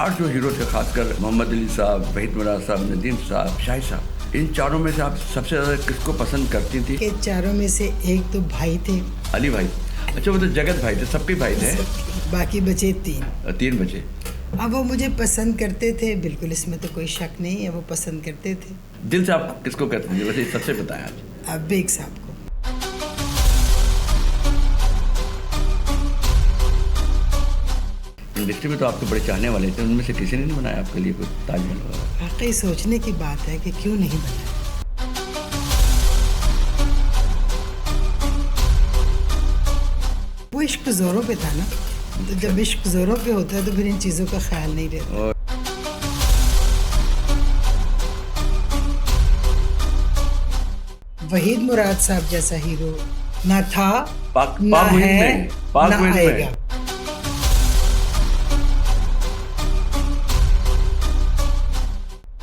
चार जो हीरो थे, खासकर मोहम्मद अली साहब, वहीद मुराद साहब, नदीम साहब, शाहिद साहब, इन चारों में से आप सबसे ज़्यादा किसको पसंद करती थी? के चारों में से एक तो भाई थे, अली भाई। अच्छा, वो तो जगत भाई थे, सबके भाई थे। बाकी बचे तीन। तीन बचे। अब वो मुझे पसंद करते थे, बिल्कुल इसमें तो कोई शक नहीं है, वो पसंद करते थे। दिल से आप किसको कहते थे वैसे सबसे बताएं आज? अब बेग साहब को। इंडस्ट्री में तो आपके बड़े चाहने वाले थे, उनमें से किसी ने नहीं बनाया आपके लिए कोई ताजमहल वगैरह? वाकई सोचने की बात है कि क्यों नहीं बनाया। वो इश्क जोरों पे था ना, तो जब इश्क जोरों पे होता है तो फिर इन चीज़ों का ख्याल नहीं रहता। वहीद मुराद साहब जैसा हीरो ना था, ना है, ना आएगा।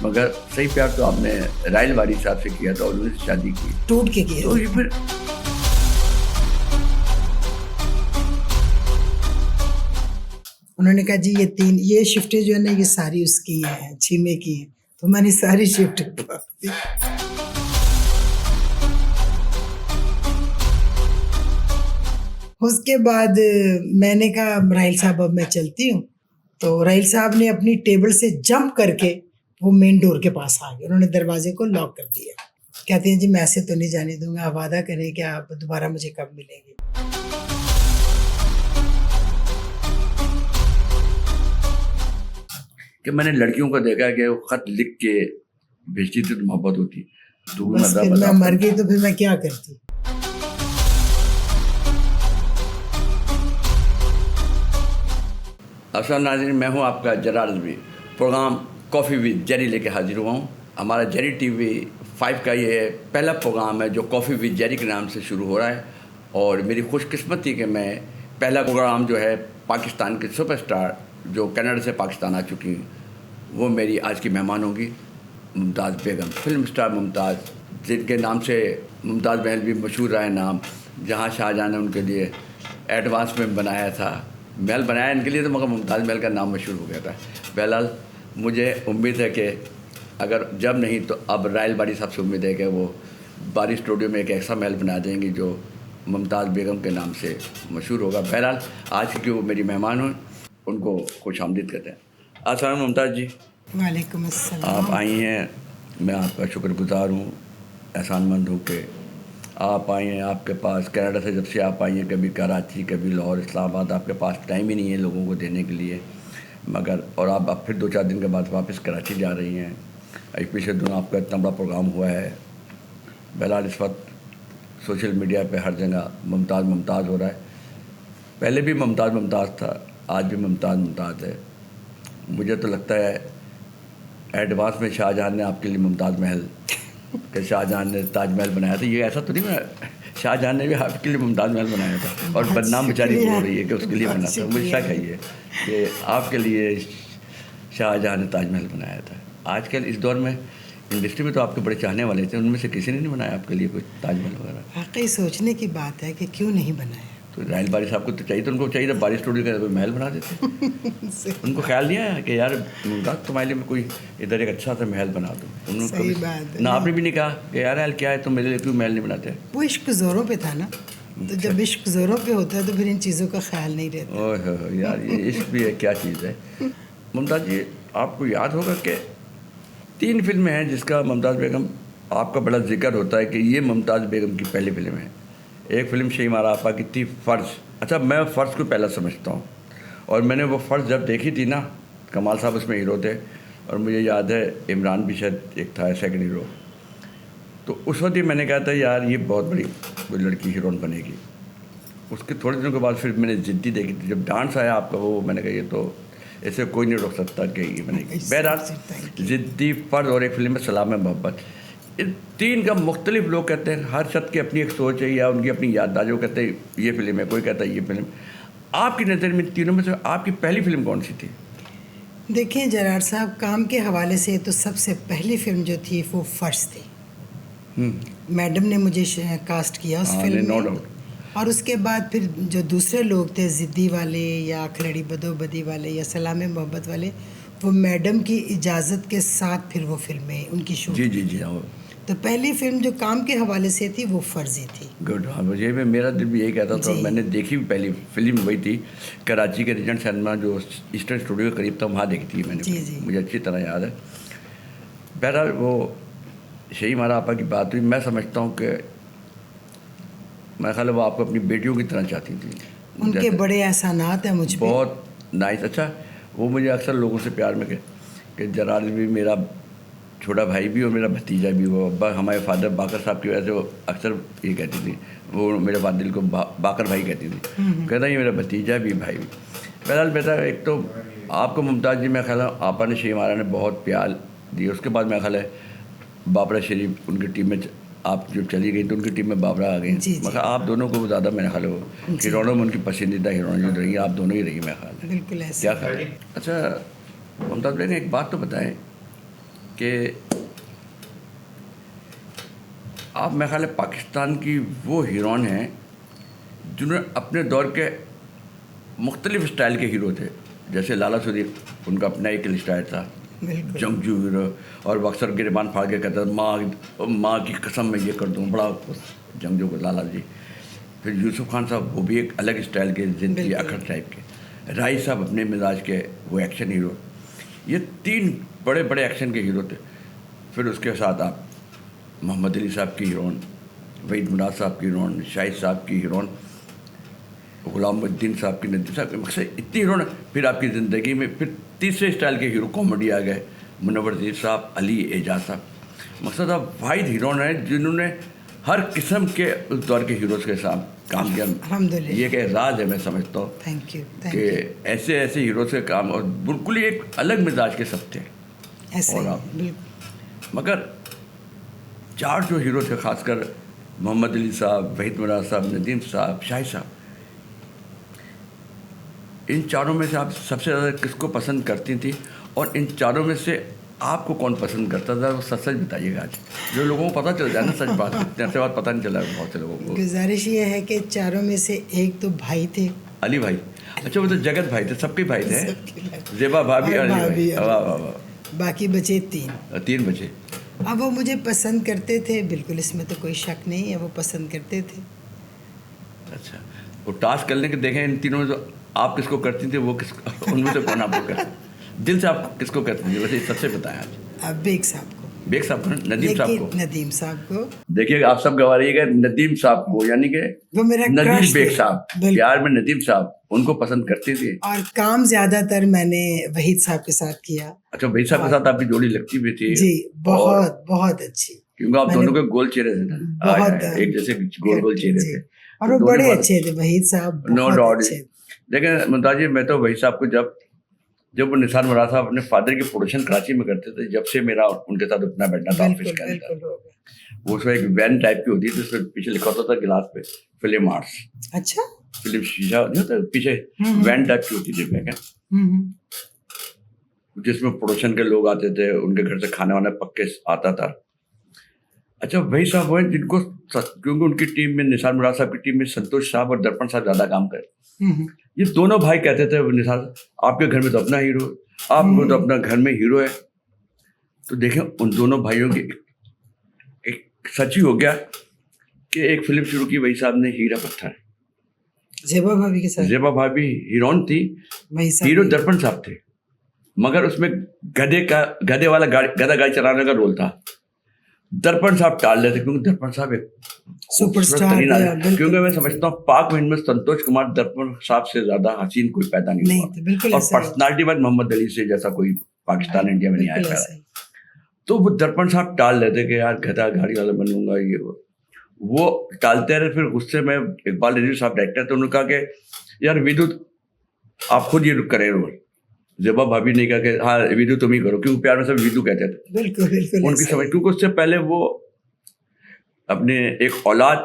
मगर सही प्यार तो आपने राइल वारी साहब से किया था और उनसे शादी की, टूट के किया। तो ये फिर उन्होंने कहा जी ये शिफ्टें जो है ना, ये सारी उसकी हैं, छीमे की हैं, तो मैंने सारी शिफ्ट दी। उसके बाद मैंने कहा राइल साहब अब मैं चलती हूँ, तो राइल साहब ने अपनी टेबल से जंप करके वो मेन डोर के पास आ गए, उन्होंने दरवाजे को लॉक कर दिया। कहती हैं जी मैं ऐसे तो नहीं जाने दूंगा, आप वादा करें कि आप दोबारा मुझे कब मिलेंगे। कि मैंने लड़कियों को देखा कि वो खत लिख के भेजती थी तो मोहब्बत होती, तो बस फिर मैं मर गई तो फिर मैं क्या करती। अस्सलाम नाज़रीन, मैं हूं आपका Zarar Rizvi. Programme coffee with Jerry लेके हाजिर हुआ हूं। हमारा जेरी टीवी 5 का ये पहला प्रोग्राम है जो कॉफ़ी विद जेरी के नाम से शुरू हो रहा है, और मेरी खुशकिस्मती कि मैं पहला प्रोग्राम जो है पाकिस्तान के सुपरस्टार जो कनाडा से पाकिस्तान आ चुकी हैं, वो मेरी आज की मेहमान होंगी मुमताज़ बेगम, फिल्म स्टार मुमताज़, जिनके नाम से मुमताज़ महल भी मशहूर रहा है नाम, जहाँ शाहजहाँ ने उनके लिए एडवांस में बनाया था, महल बनाया इनके लिए, तो मगर मुमताज़ महल का नाम मशहूर हो गया था। बहरहाल मुझे उम्मीद है कि अगर जब नहीं तो अब राइल बारी साहब से उम्मीद है कि वो बारी स्टूडियो में एक ऐसा महल बना देंगे जो मुमताज़ बेगम के नाम से मशहूर होगा। बहरहाल आज की वो मेरी मेहमान हुए, उनको खुश आमदीद कहते हैं। अस्सलाम मुमताज़ जी। वालेकुम अस्सलाम। आप आई हैं, मैं आपका शुक्रगुज़ार हूँ, एहसानमंद हूँ कि आप आई हैं। आपके पास कनाडा से जब से आप आई हैं, कभी कराची, कभी लाहौर, इस्लामाबाद, आपके पास टाइम ही नहीं है लोगों को देने के लिए, मगर और आप फिर 2-4 दिन के बाद वापस कराची जा रही हैं। पिछले दिनों आपका इतना बड़ा प्रोग्राम हुआ है। बहरहाल इस वक्त सोशल मीडिया पे हर जगह मुमताज़ मुमताज़ हो रहा है। पहले भी मुमताज़ मुमताज़ था, आज भी मुमताज़ मुमताज़ है। मुझे तो लगता है एडवांस में शाहजहाँ ने आपके लिए मुमताज़ महल कि शाहजहाँ ने ताजमहल बनाया था, ये ऐसा तो नहीं है, शाहजहाँ ने भी आपके लिए मुमताज़ महल बनाया था, और बदनाम बेचारी बोल रही है कि उसके लिए बना था। मुझे शक है ये कि आपके लिए शाहजहाँ ने ताजमहल बनाया था। आजकल इस दौर में इंडस्ट्री में तो आपके बड़े चाहने वाले थे, उनमें से किसी ने नहीं बनाया आपके लिए कोई ताजमहल वगैरह? वाकई सोचने की बात है कि क्यों नहीं बनाया। तो राइल बारी साहब को तो चाहिए, तो उनको चाहिए था बारी स्टूडियो का कोई महल बना देते। उनको ख्याल नहीं आया कि यार तुम्हारे लिए मैं कोई इधर एक अच्छा सा महल बना दूँ? उन्होंने ना, आपने भी नहीं कहा कि यार हाल क्या है, तुम मेरे लिए क्यों महल नहीं बनाते? वो इश्क जोरों पे था ना, तो जब इश्क जोरों पे होता है तो फिर इन चीज़ों का ख्याल नहीं रहता। ओह यार, ये इश्क भी है, क्या चीज़ है। मुमताज़ जी, आपको याद होगा कि 3 फिल्में हैं जिसका मुमताज़ बेगम आपका बड़ा जिक्र होता है कि ये मुमताज़ बेगम की पहली फिल्म है। एक फ़िल्म शहीम आरा आपा की थी फ़र्ज़। अच्छा, मैं फ़र्ज़ को पहला समझता हूँ, और मैंने वो फ़र्ज़ जब देखी थी ना, कमाल साहब उसमें हीरो थे, और मुझे याद है इमरान भी शायद एक था सेकंड हीरो। तो उस वक्त ही मैंने कहा था यार ये बहुत बड़ी कोई लड़की हीरोइन बनेगी। उसके थोड़े दिनों के बाद फिर मैंने ज़िद्दी देखी थी, जब डांस आया आपका, वो मैंने कहा ये तो ऐसे कोई नहीं रोक सकता कि ये बनेगी। बहरहाल ज़िद्दी, फ़र्ज़ और एक फिल्म में सलाम मोहब्बत, इन 3 का मुख्तलिफ लोग कहते हैं, हर शख्स की अपनी एक सोच है या उनकी अपनी याददाश्त। वो कहते हैं ये फिल्म है, कोई कहता है ये फिल्म। आपकी नज़र में तीनों में से आपकी पहली फिल्म कौन सी थी? देखिए जरार साहब, काम के हवाले से तो सबसे पहली फिल्म जो थी वो फ़र्ज़ थी। मैडम ने मुझे कास्ट किया उस फिल्म में, नो डाउट। और उसके बाद फिर जो दूसरे लोग थे, ज़िद्दी वाले या खिलड़ी बदो बदी वाले या सलाम मोहब्बत वाले, वो मैडम की इजाज़त के साथ फिर वो फिल्में उनकी शूट। जी जी जी हाँ। तो पहली फिल्म जो काम के हवाले से थी वो फर्जी थी। गुड। हाँ मुझे में मेरा दिल भी यही कहता था। जी। मैंने देखी भी पहली फिल्म वही थी, कराची के रीजेंट सिनेमा जो ईस्टर्न स्टूडियो के करीब था, वहाँ देखी थी मैंने। जी, जी। मुझे अच्छी तरह याद है। बहरहाल वो शही मारा आपा की बात हुई, मैं समझता हूँ कि मैं ख्याल है वो आपको अपनी बेटियों की तरह चाहती थी। उनके बड़े एहसानात हैं मुझ पे। बहुत नाइस। अच्छा वो मुझे अक्सर लोगों से प्यार में कि जरार भी मेरा छोटा भाई भी और मेरा भतीजा भी, वो अब्बा हमारे फादर बाकर साहब की वजह से वो अक्सर ये कहती थी, वो मेरे फादिल को बाकर भाई कहती थी। कहता ये मेरा भतीजा भी भाई भी। बहरहाल बेटा, एक तो आपको मुमताज़ जी मैं ख्याल है आपा ने शही मारा ने बहुत प्यार दिया। उसके बाद मैं ख्याल है बाबरा शरीफ उनकी टीम में आप जो चली गई तो उनकी टीम में बाबरा आ गई। मगर आप दोनों को ज़्यादा मेरा ख्याल है हीरोइनों में उनकी पसंदीदा हीरोइन जो रही, आप दोनों ही रही मेरा ख्याल है। बिल्कुल ऐसे। क्या ख्याल है? अच्छा मुमताज़ भाई ने एक बात तो बताएं कि आप मेरे ख्याल है पाकिस्तान की वो हीरोइन हैं जिन्होंने अपने दौर के मुख्तलिफ स्टाइल के हीरो थे। जैसे लाला सुदीप, उनका अपना एक स्टाइल था, जंगजू हीरो, और वो अक्सर गिरबान फाड़ के कहता था माँ की कसम मैं ये कर दूँ, बड़ा जंगजू को लाला जी। फिर यूसुफ खान साहब, वो भी एक अलग स्टाइल के जिंदगी अखर टाइप के। राय साहब अपने मिजाज के वो एक्शन हीरो। ये तीन बड़े बड़े एक्शन के हीरो थे। फिर उसके साथ आप मोहम्मद अली साहब की हीरोइन, वहीद मुराद साहब की हीरोइन, शाहिद साहब की हीरोइन, गुलामुद्दीन साहब की, नदीम साहब की, मकसद इतनी हीरोइन। फिर आपकी ज़िंदगी में फिर तीसरे स्टाइल के हीरो कॉमेडी आ गए, मुनव्वर ज़ीर साहब, अली एजाज साहब। मकसद आप वाहिद हीरोइन हैं जिन्होंने हर किस्म के उस दौर के हीरोज़ के साथ काम किया। अल्हम्दुलिल्लाह। ये एक एजाज़ है मैं समझता हूँ। थैंक यू कि ऐसे ऐसे हीरोज़ के काम, और बिल्कुल ही एक अलग मिजाज के सब थे। ऐसे और आप मगर चार जो हीरो थे, खासकर मोहम्मद अली साहब, वहीद मुराद साहब, नदीम साहब, शाहिद साहब, इन चारों में से आप सबसे ज़्यादा किसको पसंद करती थी? और इन चारों में से आपको कौन पसंद करता था? वो सच सच बताइएगा आज, जो लोगों को पता चल जाए ना सच बात। इतने अर्से बाद पता नहीं चला बहुत से लोगों को। गुजारिश ये है कि चारों में से एक तो भाई थे, अली भाई। अच्छा वो तो जगत भाई थे, सबके भाई थे, जेबा भाभी और अली भाई। वाह वाह वाह। बाकी बचे तीन बचे। अब वो मुझे पसंद करते थे, बिल्कुल इसमें तो कोई शक नहीं है, वो पसंद करते थे। अच्छा वो टास्क करने के देखें इन तीनों में, तो आप किसको करती थी, वो किसको, उनमें से कौन आपको करता? दिल से आप किसको करती थी वैसे सबसे बताएं आज? अब बेग साहब को। बेग साहब को? नदीम साहब को? नदीम साहब को। देखिए आप सब गवा रहिएगा, नदीम साहब को, यानी कि वो मेरा नदीम बेग साहब, प्यार में नदीम साहब, उनको पसंद करती थी। और काम ज्यादातर मैंने वहीद साहब के साथ किया। अच्छा वहीद साहब के साथ आपकी जोड़ी लगती भी थी? जी बहुत बहुत अच्छी, क्योंकि आप दोनों के गोल चेहरे थे ना, बहुत एक जैसे गोल गोल चेहरे थे, और वो बड़े अच्छे थे वहीद साहब, नो डाउट। लेकिन मुमताज जी, मैं तो वहीद साहब को जब वो निसार मुराद साहब अपने फादर की प्रोडक्शन कराची में करते थे, जब से मेरा उनके साथ उठना बैठना था ऑफिस के अंदर। वो उसमें एक वैन टाइप की होती थी, उसमें पीछे लिखा होता था गिलास पे फिल्म आर्ट्स। अच्छा। फिल्म शीशा नहीं होता पीछे, वैन टाइप की होती थी जिसमें प्रोडक्शन के लोग आते थे, उनके घर से खाना वाना पक के आता था। अच्छा वही साहब वो हैं जिनको, क्योंकि उनकी टीम में, निसार मुराद साहब की टीम में संतोष साहब और दर्पण साहब ज़्यादा काम करे। ये दोनों भाई कहते थे निसार आपके घर में तो अपना हीरो, आपको तो अपना घर में हीरो है। तो देखें उन दोनों भाइयों की एक सच ही हो गया कि एक फिल्म शुरू की वही साहब ने, हीरा पत्थर, जेबा भाभी के साथ। जेबा भाभी हीरोइन थी, हीरो दर्पण साहब थे, मगर उसमें गधे वाला गधा गाड़ी चलाने का रोल था। दर्पण साहब टाल लेते क्योंकि दर्पण साहब एक सुपरस्टार थे। क्योंकि मैं समझता हूँ पाक में संतोष कुमार दर्पण साहब से ज्यादा हसीन कोई पैदा नहीं हुआ, और पर्सनालिटी वाइज मोहम्मद अली से जैसा कोई पाकिस्तान इंडिया में नहीं आया। तो वो दर्पण साहब टाल लेते कि यार गधा गाड़ी वाला बनूंगा, ये वो टालते रहे। फिर गुस्से में इकबाल रिजवी साहब डायरेक्टर थे, उन्होंने कहा कि यार विद्युत आप खुद ये करें रोल। जेबा भाभी ने कहा कि हाँ विदु तुम ही करो, क्योंकि प्यार में सब विदु कहते थे। बिल्कुल बिल्कुल उनकी समझ, क्योंकि उससे पहले वो अपने एक औलाद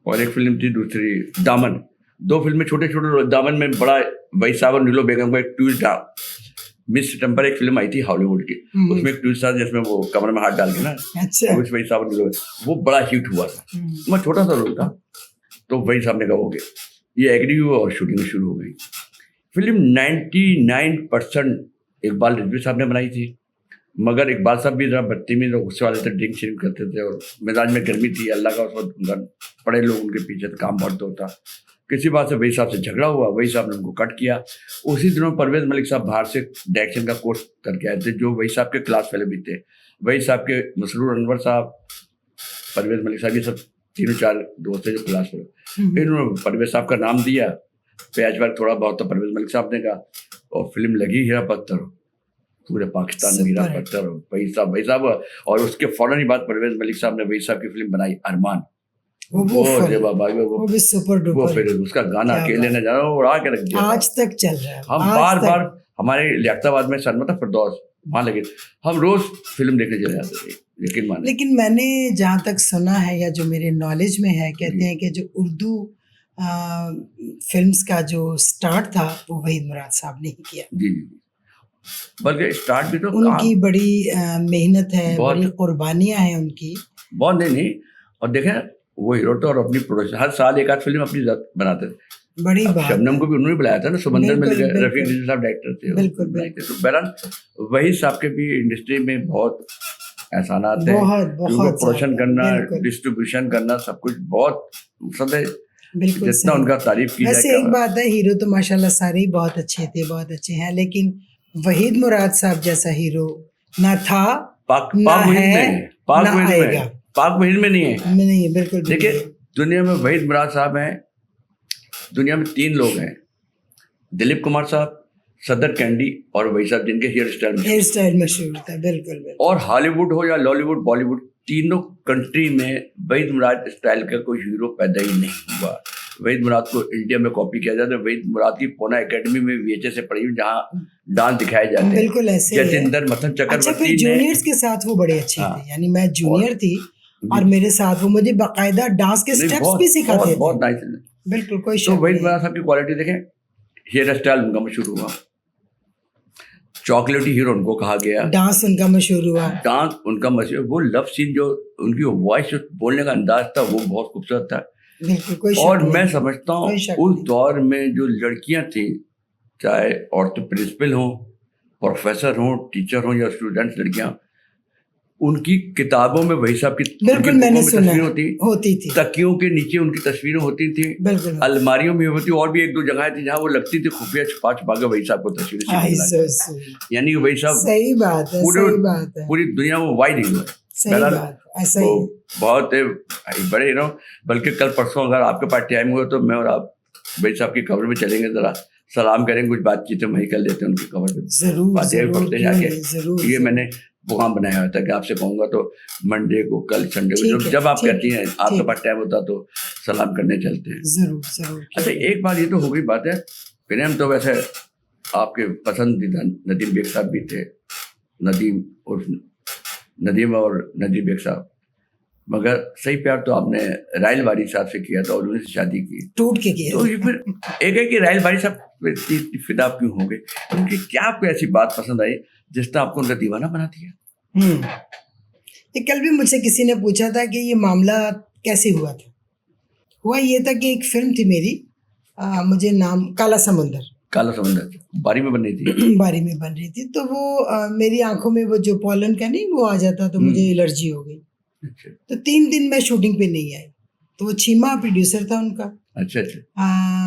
और एक फिल्म थी दूसरी दामन, दो फिल्में छोटे छोटे। दामन में बड़ा वही साहब और नीलो बेगम का एक ट्विस्ट था, मिस सितंबर एक फिल्म आई थी हॉलीवुड की, उसमें एक ट्विस्ट था जिसमें वो कमर में हाथ डाल के ना, अच्छा वही साहब और नीलो, वो बड़ा हिट हुआ था। मैं छोटा सा रोल था, तो वही साहब ने कहा हो गया, ये एग्री हुआ और शूटिंग शुरू हो गई। फिल्म 99% इकबाल रिजवी साहब ने बनाई थी, मगर इकबाल साहब भी जरा बदतमीज और गुस्से वाले थे, ड्रिंक श्रिंक करते थे और मिजाज में गर्मी थी। अल्लाह का उस वक्त उनका बड़े लोग उनके पीछे काम बहुत होता। किसी बात से वही साहब से झगड़ा हुआ, वही साहब ने उनको कट किया। उसी दिनों परवेज़ मलिक साहब बाहर से डायरेक्शन का कोर्स करके आए थे, जो वही साहब के क्लास फेलो भी थे। वही साहब के मसरूर अनवर साहब, परवेज़ मलिक साहब, ये सब तीनों चार दोस्त थे जो क्लास फेलो। फिर उन्होंने परवेज़ साहब का नाम दिया, पैच वर्क थोड़ा बहुत तो परवेज़ मलिक साहब ने कहा, और फिल्म लगी हीरा पत्थर, पूरे पाकिस्तान में हीरा पत्थर, वही साहब। और उसके फौरन ही बाद परवेज़ मलिक साहब ने वही साहब की फिल्म बनाई अरमान। वो भी सुपर वो डुपर। फिर उसका गाना अकेले न जाना उड़ा के रख दिया। आज तक चल रहा है। हम बार बार हमारे लियाकताबाद में सनमत फिरदौस वहाँ लगे, हम रोज फिल्म देखने चले जाते थे, यकीन माने। लेकिन मैंने जहाँ तक सुना है या जो मेरे नॉलेज में है, कहते हैं कि जो उर्दू फिल्म्स का जो स्टार्ट था वो वहीद मुराद साहब ने ही किया। जी जी, बल्कि स्टार्ट भी तो उनकी बड़ी मेहनत है, बड़ी कुर्बानियां हैं उनकी। बहुत नहीं, और देखें वो हीरो तो और अपनी प्रोडक्शन हर साल एक आध फिल्म अपनी बनाते थे। बड़ी बात। शबनम को भी उन्होंने बुलाया था ना, समंदर में रफीक रिजवी साहब डायरेक्टर थे। बिल्कुल। तो बहरहाल वही साहब के भी इंडस्ट्री में बहुत एहसानात हैं, बहुत प्रोडक्शन करना, डिस्ट्रीब्यूशन करना, सब कुछ बहुत सब है। बिल्कुल जितना उनका तारीफ की वैसे एक बात है, हीरो तो माशाल्लाह सारे ही बहुत अच्छे थे, बहुत अच्छे हैं, लेकिन वहीद मुराद साहब जैसा हीरो ना था, ना है, ना आएगा। पाक मुहिम में नहीं है, नहीं है, बिल्कुल। देखिए दुनिया में वहीद मुराद साहब हैं, दुनिया में 3 लोग हैं, दिलीप कुमार साहब, सदर कैंडी और वही साहब जिनके हेयर स्टाइल मशहूर था। बिल्कुल। और हॉलीवुड हो या लॉलीवुड, बॉलीवुड, तीनों कंट्री में वहीद मुराद स्टाइल का कोई हीरो पैदा ही नहीं हुआ। वहीद मुराद को इंडिया में कॉपी किया जाता है। वहीद मुराद की पूना एकेडमी में VHS से पढ़ी हुई, जहाँ डांस दिखाए जाते हैं। बिल्कुल ऐसे जतिंदर मथन चक्रवर्ती। अच्छा, फिर जूनियर्स के साथ वो बड़े अच्छे थे, यानी मैं जूनियर थी और मेरे साथ वो मुझे बाकायदा डांस के स्टेप्स भी सिखाते थे। बहुत नाइस। बिल्कुल, कोई तो वहीद मुराद साहब की क्वालिटी देखें, हेयर स्टाइल उनका मशहूर हुआ, चॉकलेटी हीरो उनको कहा गया, डांस उनका मशहूर हुआ, डांस उनका मशहूर, वो लव सीन जो उनकी वॉइस बोलने का अंदाज था वो बहुत खूबसूरत था। बिल्कुल, कोई और मैं समझता हूँ उस दौर में जो लड़कियां थी, चाहे औरतें प्रिंसिपल हों, प्रोफेसर हों, टीचर हों या स्टूडेंट्स लड़कियां, उनकी किताबों में वही साहब की बिल्कुल मैंने सुना होती थी, तकियों के नीचे उनकी तस्वीरें होती थी, अलमारियों में होती, और भी 1-2 जगह थी जहाँ वो लगती थी खुफिया छुपा के वही साहब को तस्वीरें, यानी वही साहब। सही बात है, पूरी दुनिया में वाइड हीरो है। ऐसा ही बहुत बड़े हीरो। बल्कि कल परसों अगर आपके पास टाइम हुआ तो मैं और आप वही साहब की कब्र में चलेंगे, जरा सलाम करेंगे, कुछ बातचीत वही कर लेते हैं उनकी कब्र पे, जरूर पढ़ते जाके। ये मैंने प्रोग्राम बनाया हुआ था कि आपसे कहूँगा तो मंडे को, कल संडे को, जब आप कहती हैं आपके पास टाइम होता तो सलाम करने चलते हैं। जरूर। अच्छा, एक बार ये तो हो गई बात है, प्रेम तो वैसे आपके पसंदीदा नदीम बेग साहब भी थे, नदीम और नदीम बेग साहब, मगर सही प्यार तो आपने राइल बारी साहब से किया था और उन्हीं से शादी की, टूट के किया। तो ये फिर एक है कि राइल बारी साहब फिदा क्यों हो गए, उनकी क्या आपको ऐसी बात पसंद आई जिसने आपको उनका दीवाना बना दिया? ये कल भी मुझसे किसी ने पूछा था कि ये मामला कैसे हुआ था। हुआ ये था कि एक फिल्म थी मेरी, मुझे नाम काला समुंदर बारी में बन रही थी। बारी में बन रही थी, तो वो मेरी आंखों में वो जो पॉलन का नहीं वो आ जाता, तो मुझे एलर्जी हो गई। अच्छा। तो 3 दिन मैं शूटिंग पे नहीं आई, तो वो चीमा प्रोड्यूसर था उनका। अच्छा।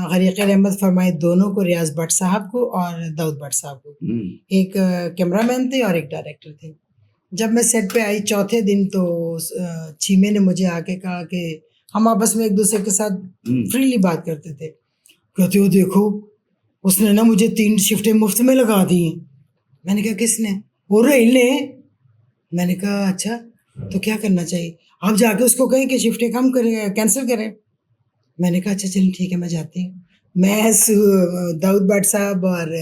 गरीक़ रहमत फरमाए दोनों को, रियाज भट्ट साहब को और दाऊद भट्ट साहब को, एक कैमरामैन थे और एक डायरेक्टर थे। जब मैं सेट पे आई चौथे दिन, तो चीमे ने मुझे आके कहा कि हम आपस में एक दूसरे के साथ फ्रीली बात करते थे, कहते हो देखो उसने ना मुझे 3 शिफ्टें मुफ्त में लगा दी हैं। मैंने कहा किसने? वो राइल ने। मैंने कहा अच्छा, तो क्या करना चाहिए? आप जाके उसको कहें कि शिफ्टें कम करें, कैंसिल करें। मैंने कहा अच्छा चलिए ठीक है, मैं जाती हूँ। मैं दाऊद भट्ट साहब और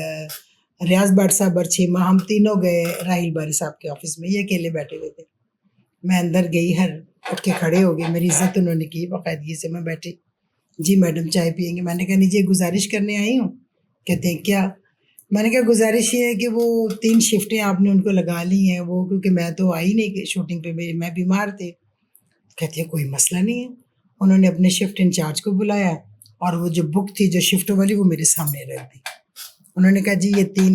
रियाज भट्ट साहब और चीमा, हम तीनों गए राहिल बारी साहब के ऑफिस में, ये अकेले बैठे हुए थे। मैं अंदर गई, उठ के खड़े हो गए, मेरी इज्जत उन्होंने की, बाकायदगी से मैं बैठी। जी मैडम चाय पियेंगे? मैंने कहा नीचे गुजारिश करने आई हूँ। कहते हैं क्या? मैंने कहा गुजारिश ये है कि वो 3 शिफ्टें आपने उनको लगा ली हैं, वो क्योंकि मैं तो आई नहीं शूटिंग पे, मैं बीमार थे। कहते हैं कोई मसला नहीं है। उन्होंने अपने शिफ्ट इंचार्ज को बुलाया और वो जो बुक थी जो शिफ्टों वाली वो मेरे सामने रख दी। उन्होंने कहा जी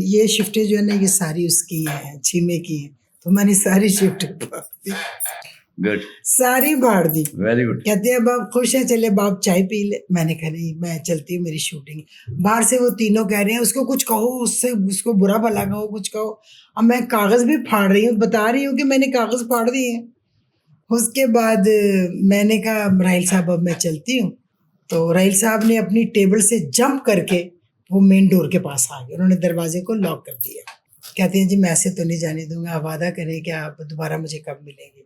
ये शिफ्टें जो है ना ये सारी उसकी हैं, छीमे की हैं। तो मैंने सारी शिफ्ट गुड, सारी बाढ़ दी। Very good. कहते हैं अब आप खुश हैं, चले बाप चाय पी ले। मैंने कहा नहीं, मैं चलती हूँ, मेरी शूटिंग है। बाहर से वो तीनों कह रहे हैं उसको कुछ कहो, उससे उसको बुरा भला कहो, कुछ कहो। अब मैं कागज भी फाड़ रही हूँ, बता रही हूँ कि मैंने कागज फाड़ दिए हैं। उसके बाद मैंने कहा राहिल साहब अब मैं चलती हूँ। तो राहिल साहब ने अपनी टेबल से जंप करके वो मेन डोर के पास आ गए। उन्होंने दरवाजे को लॉक कर दिया। कहते हैं जी मैं ऐसे तो नहीं जाने दूंगा, आप वादा करें कि आप दोबारा मुझे कब मिलेंगे।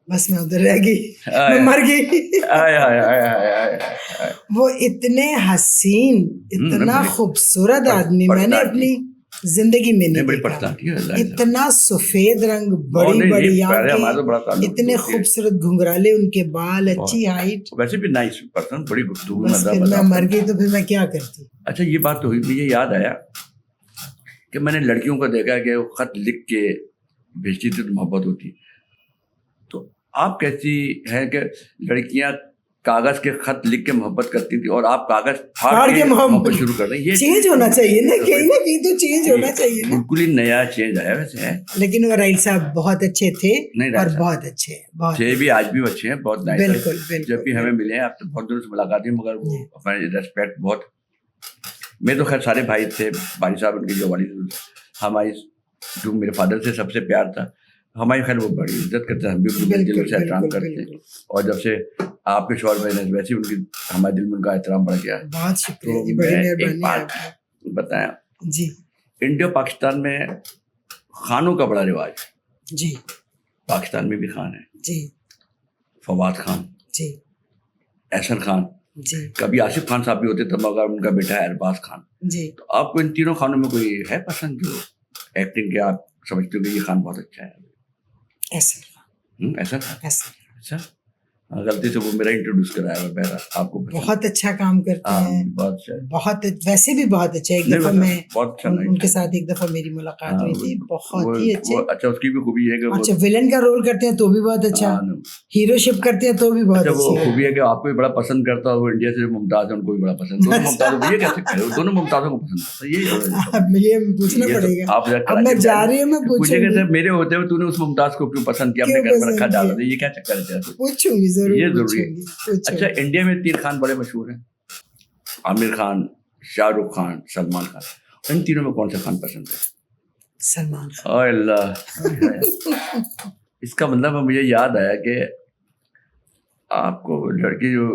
बस मैं उधर रह गई, मैं मर गई। आय आय आय आय आय आय। वो इतने हसीन, इतना बड़ी- खूबसूरत आदमी मैंने पर्सनालिटी। अपनी जिंदगी में नहीं बड़ी देखा। पर्सनालिटी है अल्लाह की। इतना सफेद रंग, नहीं, बड़ी नहीं, बड़ी पहले हमारा तो बड़ा आंखें, ताल्लुक इतने होती है। खूबसूरत घुंघराले उनके बाल, अच्छी बहुत। हाइट। वैसे भी नाइस पर्सन, बड़ी गुफ्तगू बस मजा फिर मैं मजा। मर गई तो फिर मैं क्या करती। अच्छा, ये बात तो हुई, मुझे याद आया कि मैंने लड़कियों को देखा कि वो खत लिख के भेजती थी तो मोहब्बत होती। तो आप कैसी हैं कि लड़कियां कागज के खत लिख के मोहब्बत करती थी और आप कागज फाड़ के मोहब्बत शुरू कर रही हैं? ये चेंज होना चाहिए ना कहीं तो चेंज होना चाहिए ना। बिल्कुल ही नया चेंज आया वैसे है। लेकिन वो राहिल साहब बहुत अच्छे थे नहीं, राहिल और साहब बहुत अच्छे हैं, बहुत थे भी, आज भी अच्छे हैं, बहुत नाइस है। बिल्कुल बिल्कुल। जब भी हमें मिले हैं, आप तो बहुत दिनों से मुलाकात हुई, मगर वो हमारे रेस्पेक्ट बहुत। मेरे तो खैर सारे भाई थे, भाई साहब उनकी जो वाली हमारी, जो मेरे फादर से सबसे प्यार था हमारी, खैर वो बड़ी इज्जत करते हैं, हम भी उनकी दिल बिल्कुल से एहतराम बिल्कुल करते हैं। बिल्कुल। और जब से आपके शौहर बने वैसे ही उनकी हमारे दिल में उनका एहतराम बढ़ गया है। बहुत शुक्रिया तो जी, बड़ी मैं एक मेहरबानी बात आपकी बताया, जी। इंडिया पाकिस्तान में खानों का बड़ा रिवाज है। जी पाकिस्तान में भी खान है, जी फवाद खान, जी एहसन खान, जी कभी आसिफ खान साहब भी होते थे, मगर उनका बेटा है अरबाज खान। जी। तो आपको इन तीनों खानों में कोई है पसंद जो एक्टिंग के आप समझते हो कि ये खान बहुत अच्छा है? ऐसा ऐसा अच्छा, गलती से वो मेरा इंट्रोड्यूस कराया हुआ मेरा आपको पसंद। बहुत अच्छा काम करते हैं, बहुत अच्छा। बहुत वैसे भी बहुत अच्छा। एक नहीं, दफा मतलब मैं बहुत अच्छा उनके साथ एक दफा मेरी मुलाकात हुई थी, बहुत ही अच्छे। अच्छा, उसकी भी खूबी है कि वो अच्छा विलन का रोल करते हैं तो भी बहुत अच्छा, हीरोशिप करते हैं तो भी बहुत अच्छा, वो अच्छी। खूबी है कि आपको भी बड़ा पसंद करता है, वो इंडिया से जो मुमताज है उनको भी बड़ा पसंद, दोनों मुमताजों को, ये कैसे कह रहे हो, दोनों मुमताजों को पसंद करता है, ये ये पूछना पड़ेगा। आप अब मैं जा रही हूँ, मैं पूछेंगे पूछूंगी मेरे होते हुए तूने उस मुमताज को क्यों पसंद किया, अपने घर में रखा जा रहा था, ये क्या चक्कर है? पूछूंगी, जरूर ये जरूरी है। पूछूंगी। अच्छा, इंडिया में 3 खान बड़े मशहूर हैं, आमिर खान, शाहरुख खान, सलमान खान। इन तीनों में कौन सा खान पसंद है? सलमान खान। ओए अल्लाह। इसका मतलब मुझे याद आया कि आपको लड़की जो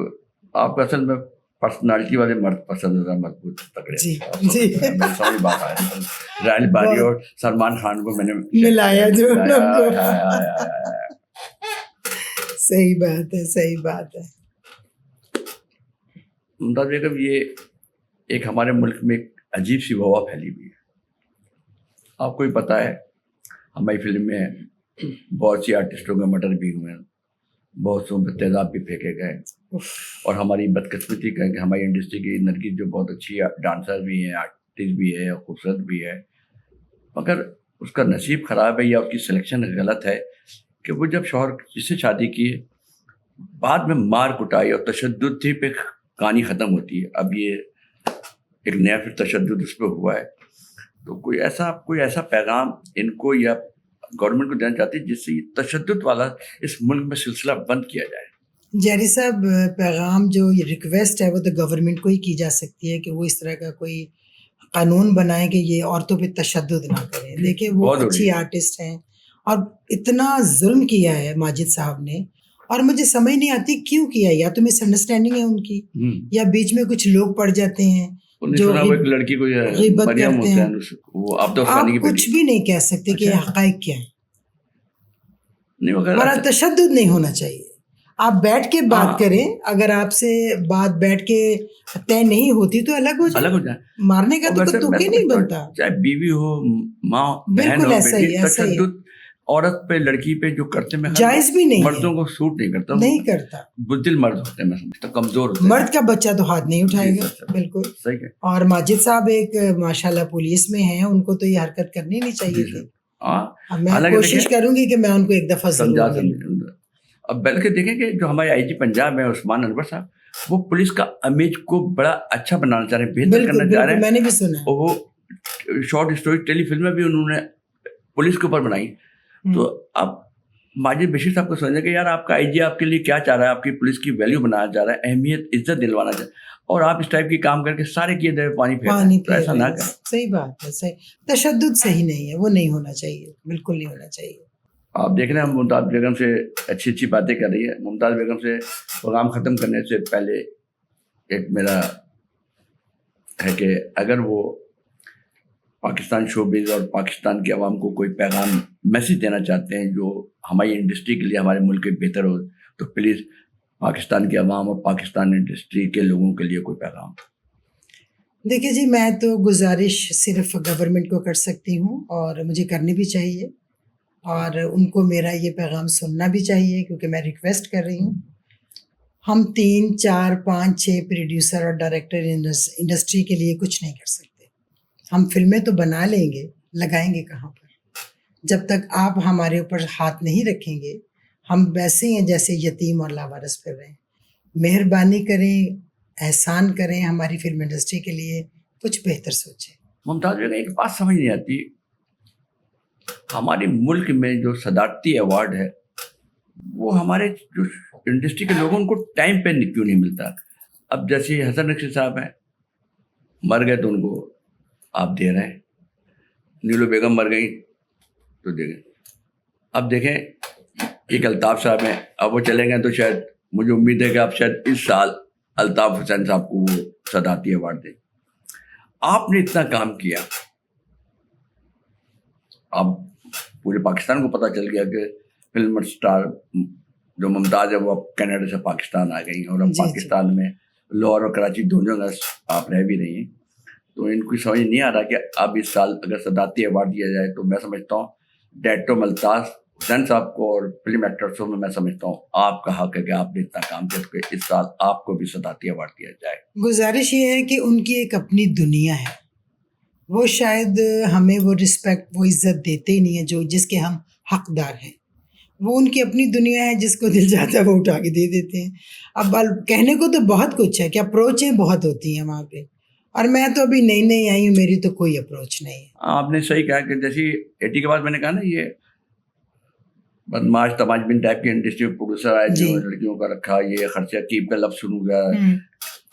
आपको असल में पर्सनालिटी वाले मर्द पसंद है, मजबूत तगड़े। जी जी, समझ बात आ रही है। राहिल बारी और सलमान खान को मैंने मिलाया जो सही बात है, सही बात है। मुमताज बेगम, ये एक हमारे मुल्क में एक अजीब सी वबा फैली हुई है, आपको ही पता है। हमारी फिल्म में बहुत सी आर्टिस्टों के मर्डर भी हुए, बहुत सौ पे तेजाब भी फेंके गए, और हमारी बदकिस्मती का कि हमारी इंडस्ट्री की नरगिस जो बहुत अच्छी डांसर भी है, आर्टिस्ट भी है, खूबसूरत भी है, मगर उसका नसीब ख़राब है या उसकी सिलेक्शन गलत है कि वो जब शौहर जिससे शादी की बाद में मार कुटाई और तशद्दुद थी पे कहानी ख़त्म होती है। अब ये एक नया फिर तशद्दुद उस पर हुआ है। तो कोई ऐसा पैगाम इनको या गवर्नमेंट को देना चाहती है जिससे ये तशद्दुद वाला इस मुल्क में सिलसिला बंद किया जाए? जारी साहब, पैगाम जो ये रिक्वेस्ट है वो तो गवर्नमेंट को ही की जा सकती है कि वो इस तरह का कोई कानून बनाए कि ये औरतों पे तशद्दुद ना करें। देखिए वो अच्छी आर्टिस्ट हैं और इतना जुल्म किया है माजिद साहब ने, और मुझे समझ नहीं आती क्यों किया। या तो मिसअंडरस्टैंडिंग है उनकी, या बीच में कुछ लोग पड़ जाते हैं जो एक लड़की को गिबत करते हैं। वो आप कुछ भी नहीं कह सकते कि हक़ाइक़ क्या है, और तशद्दुद नहीं होना चाहिए। आप बैठ के बात करें, अगर आपसे बात बैठ के तय नहीं होती तो अलग हो जाए। मारने का तो तुक ही नहीं बनता, चाहे बीवी हो, माँ, बिल्कुल ऐसा ही तशद्दुद औरत पे, लड़की पे जो करते हैं जायज भी नहीं, मर्दों को सूट नहीं करता। बुज़दिल मर्द होते हैं, मैं समझता हूं, कमजोर होते हैं। मर्द का बच्चा तो हाथ नहीं उठाएगा, बिल्कुल सही है। और माजिद साहब एक माशाल्लाह पुलिस में हैं, उनको तो ये हरकत करनी नहीं चाहिए थी। मैं कोशिश करूंगी कि मैं उनको एक दफा समझा दूं। अब बल्कि देखें कि जो हमारे आईजी पंजाब है उस्मान अनवर साहब, वो पुलिस का इमेज को बड़ा अच्छा बनाना चाह रहे हैं, बेहतर करना चाह रहे हैं। मैंने भी सुना। और वो शॉर्ट स्टोरी टेली फिल्में भी उन्होंने पुलिस के ऊपर बनाई। तो अब माजिद बशीर साहब को समझना कि यार आपका आईजी आपके लिए क्या चाह रहा है, आपकी पुलिस की वैल्यू बनाना चाह रहा है, अहमियत इज्जत दिलवाना चाह रहा है, और आप इस टाइप की काम करके सारे किए दे पानी फेर रहे हैं। तो ऐसा ना करें। सही बात है, सही तशद्दुद सही नहीं है, वो नहीं होना चाहिए, बिल्कुल नहीं होना चाहिए। आप देख रहे हैं मुमताज़ बेगम से अच्छी अच्छी बातें कर रही है। मुमताज़ बेगम से प्रोग्राम ख़त्म करने से पहले एक मेरा है कि अगर वो पाकिस्तान शोबिज़ और पाकिस्तान की आवाम को कोई पैगाम मैसेज देना चाहते हैं जो हमारी इंडस्ट्री के लिए, हमारे मुल्क के बेहतर हो, तो प्लीज़ पाकिस्तान की आवाम और पाकिस्तान इंडस्ट्री के लोगों के लिए कोई पैगाम। देखिए जी, मैं तो गुजारिश सिर्फ गवर्नमेंट को कर सकती हूँ और मुझे करनी भी चाहिए, और उनको मेरा ये पैगाम सुनना भी चाहिए, क्योंकि मैं रिक्वेस्ट कर रही हूँ। हम 3, 4, 5, 6 प्रोड्यूसर और डायरेक्टर इंडस्ट्री के लिए कुछ नहीं कर सकते। हम फिल्में तो बना लेंगे, लगाएंगे कहाँ पर? जब तक आप हमारे ऊपर हाथ नहीं रखेंगे, हम वैसे ही हैं जैसे यतीम और लावारिस फिर रहे हैं। मेहरबानी करें, एहसान करें, हमारी फिल्म इंडस्ट्री के लिए कुछ बेहतर सोचें। मुमताज़ बेगम, एक बात समझ नहीं आती, हमारे मुल्क में जो सदारती अवार्ड है वो हमारे जो इंडस्ट्री के लोगों उनको टाइम पे क्यों नहीं मिलता? अब जैसे हसन नकवी साहब हैं, मर गए तो उनको आप दे रहे हैं, नीलू बेगम मर गई तो दे गए। अब देखें एक अल्ताफ़ साहब हैं, अब वो चले गए तो शायद मुझे उम्मीद है कि आप शायद इस साल अल्ताफ़ हुसैन साहब को वो सदारती अवार्ड दें। आपने इतना काम किया, अब पूरे पाकिस्तान को पता चल गया कि फिल्म स्टार जो मुमताज़ है वो अब कनाडा से पाकिस्तान आ गई, और अब पाकिस्तान में लाहौर और कराची दोनों जगह आप रह भी रही हैं। तो इनको समझ नहीं आ रहा कि अब इस साल अगर सदारती अवार्ड दिया जाए, तो मैं समझता हूँ डायरेक्टर मुमताज़ हुसैन साहब को और फिल्म एक्टर्सों में मैं समझता हूँ आपका हक है कि आपने इतना काम किया, तो इस साल आपको भी सदारती अवार्ड दिया जाए। गुजारिश ये है कि उनकी एक अपनी दुनिया है, वो शायद हमें वो रिस्पेक्ट, वो इज्जत देते ही नहीं है जो जिसके हम हकदार हैं। वो उनकी अपनी दुनिया है, जिसको दिल चाहता है वो उठा के दे देते हैं। अब कहने को तो बहुत कुछ है कि अप्रोचें बहुत होती हैं वहाँ पे, और मैं तो अभी नई नई आई हूँ, मेरी तो कोई अप्रोच नहीं है। आपने सही कहा कि जैसे 80 के बाद मैंने कहा ना, ये बदमाश तमाशबिन टाइप की इंडस्ट्री में प्रोड्यूसर आए जो लड़कियों का रखा, ये खर्चा कीप का लफ्ज़ शुरू हुआ,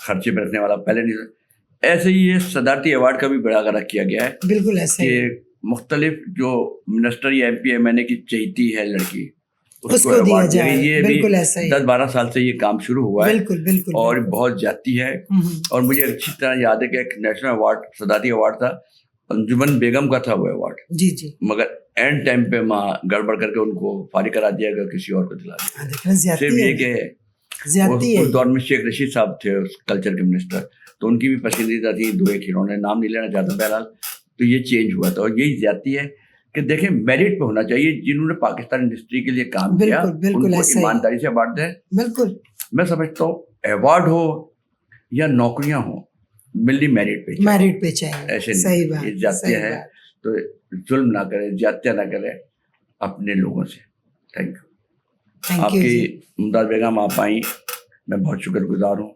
खर्चे पे रखने वाला पहले नहीं। ऐसे ही ये सदारती अवार्ड का भी बड़ा कर किया गया है। बिल्कुल ऐसे कि मुख्तलिफ जो मिनिस्टर या MP MNA की चहेती है लड़की, उसको दिया जाए। ये बिल्कुल ऐसा ही 10-12 साल से ये काम शुरू हुआ है। बिल्कुल बिल्कुल और बहुत जाती है। और मुझे अच्छी तरह याद है कि एक नेशनल अवार्ड, सदारती अवार्ड था, अंजुमन बेगम का था वो अवार्ड। जी जी। मगर एंड टाइम पे माँ गड़बड़ करके उनको फारिग करा दिया गया, किसी और को दिला दिया। सिर्फ ये कि उस दौर में शेख रशीद साहब थे उस कल्चर के मिनिस्टर, तो उनकी भी पसंदीदा थी 2-1 हीरोइने, नाम नहीं लेना चाहता बहरहाल। तो ये चेंज हुआ था, और यही ज्यादती है कि देखें मेरिट पे होना चाहिए। जिन्होंने पाकिस्तान इंडस्ट्री के लिए काम किया उनको ईमानदारी से अवार्ड दें। बिल्कुल, मैं समझता हूँ अवार्ड हो या नौकरियां हो, मिली मेरिट पे चाहिए। ऐसे सही बात, ये जाते हैं तो जुल्म ना करें, ज्यादतियां ना करें अपने लोगों से। Thank you. आपकी मुमताज़ बेगम आप आई, मैं बहुत शुक्रगुजार हूँ,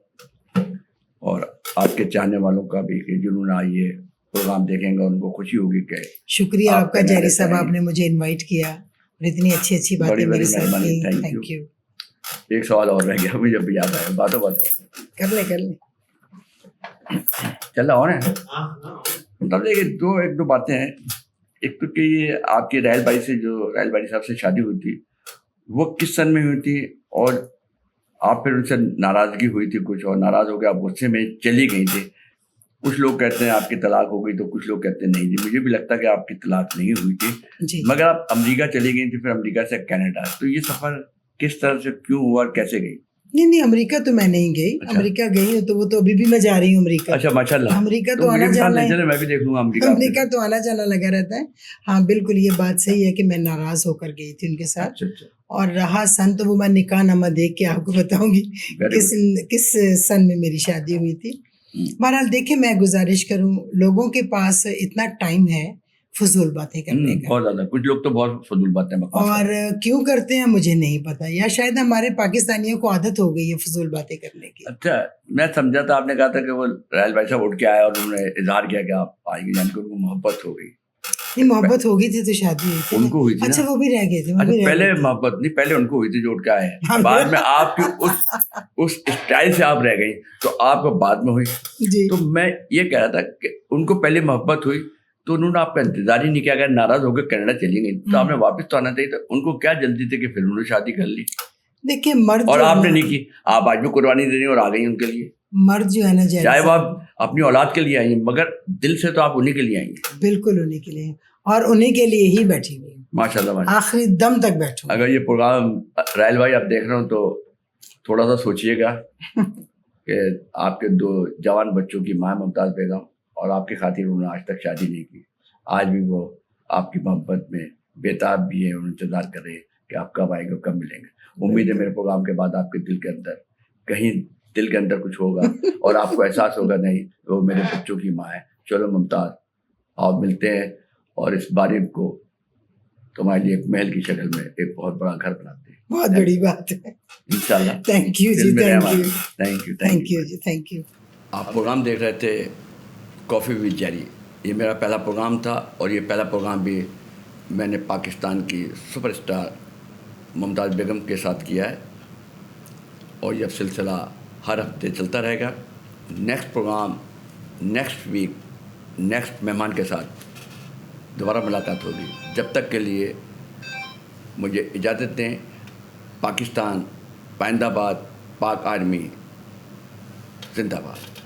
और आपके चाहने वालों का भी कि जिन्होंने आज ये प्रोग्राम देखेंगे उनको खुशी होगी। कि शुक्रिया आपका जहरी साहब, आपने मुझे इनवाइट किया और इतनी अच्छी अच्छी बातें मेरे साथ की। Thank you. एक सवाल और रह गया, मुझे भी याद आया, बातों कर ले चल रहा हो ना। मतलब एक दो बातें हैं। एक तो कि ये आपकी राहल बारी साहब से शादी हुई थी, वो किस सन में हुई थी, और आप फिर उनसे नाराजगी हुई थी कुछ, और नाराज हो गए आप गुस्से में चली गई थी। कुछ लोग कहते हैं आपकी तलाक हो गई, तो कुछ लोग कहते हैं नहीं जी। मुझे भी लगता है कि आपकी तलाक नहीं हुई थी, मगर आप अमेरिका चली गई थी, फिर अमेरिका से कनाडा। तो ये सफर किस तरह से क्यों हुआ और कैसे गई? नहीं, अमेरिका तो मैं नहीं गई। अच्छा। अमेरिका गई तो वो तो अभी भी मैं जा रही हूँ अमेरिका। अच्छा, माशाल्लाह। अमेरिका तो आना जाना है, मैं भी देखूंगा अमेरिका तो आना जाना लगा रहता है। हाँ बिल्कुल, ये बात सही है कि मैं नाराज होकर गई थी उनके साथ। अच्छा। और रहा सन, तो वो मैं निकाहनामा देख के आपको बताऊंगी किस सन में मेरी शादी हुई थी। बहरहाल देखिए, मैं गुजारिश करूँ, लोगों के पास इतना टाइम है, फजूल बातें करने का। बहुत ज़्यादा, कुछ लोग तो बहुत फजूल बातें बकवास और करते हैं। क्यों करते हैं मुझे नहीं पता, या शायद हमारे पाकिस्तानियों को आदत हो गई है फजूल बातें करने की। अच्छा, मैं समझा था आपने कहा था कि वो राहल भाई साहब उठ के आए और उन्होंने इजहार किया कि आप आएंगे, यानी कि उनको मोहब्बत हो गई। नहीं, मोहब्बत होगी थी तो शादी हुई थी ना। उनको हुई थी अच्छा, ना। वो भी रह गए थे, वो अच्छा, भी रह पहले गए थे। मोहब्बत नहीं, पहले उनको हुई थी जो उठ के आए हैं, हाँ, बाद में आपकी उस स्टाइल से आप रह गई तो आपको बाद में हुई। जी। तो मैं ये कह रहा था कि उनको पहले मोहब्बत हुई तो उन्होंने आपका इंतजार ही नहीं किया, अगर नाराज होकर कनाडा चली गई तो आपने वापस तो आना चाहिए था। उनको क्या जल्दी थी कि फिर उन्होंने शादी कर ली देखिए, मर्द और जो है आपने ना, नहीं की। आप आज भी कुर्बानी दे रही और आ गई उनके लिए, मर्द जो है ना चाहे जैद वो साहब, आप अपनी औलाद के लिए आई हैं, मगर दिल से तो आप उन्हीं के लिए आई हैं। बिल्कुल उन्हीं के लिए, और उन्हीं के लिए ही बैठी हुई हूँ, माशाल्लाह माशाल्लाह। आखिरी दम तक बैठूंगी। अगर ये प्रोग्राम राहल भाई आप देख रहे हो तो थोड़ा सा सोचिएगा कि आपके 2 जवान बच्चों की माँ मुमताज़ बेगम और आपकी खातिर उन्होंने आज तक शादी नहीं की, आज भी वो आपकी मोहब्बत में बेताब भी है और इंतज़ार कर रहे हैं कि आप कब आएंगे, कब मिलेंगे। उम्मीद है मेरे प्रोग्राम के बाद आपके दिल के अंदर कहीं दिल के अंदर कुछ होगा और आपको एहसास होगा नहीं वो मेरे बच्चों की माँ है। चलो मुमताज़, आप मिलते हैं और इस बारिश को तुम्हारे लिए एक महल की शक्ल में एक बहुत बड़ा घर बनाते हैं। बहुत बड़ी बात है। इंशाल्लाह। थैंक यू जी, दिल में thank Rahman. You, thank you, thank you ji, thank you. आप प्रोग्राम देख रहे थे कॉफ़ी विद जेरी। ये मेरा पहला प्रोग्राम था और ये पहला प्रोग्राम भी मैंने पाकिस्तान की सुपरस्टार मुमताज़ बेगम के साथ किया है और यह सिलसिला हर हफ्ते चलता रहेगा। Next programme next week next मेहमान के साथ दोबारा मुलाकात होगी। जब तक के लिए मुझे इजाज़त दें। पाकिस्तान, पाइंदाबाद, पाक आर्मी जिंदाबाद।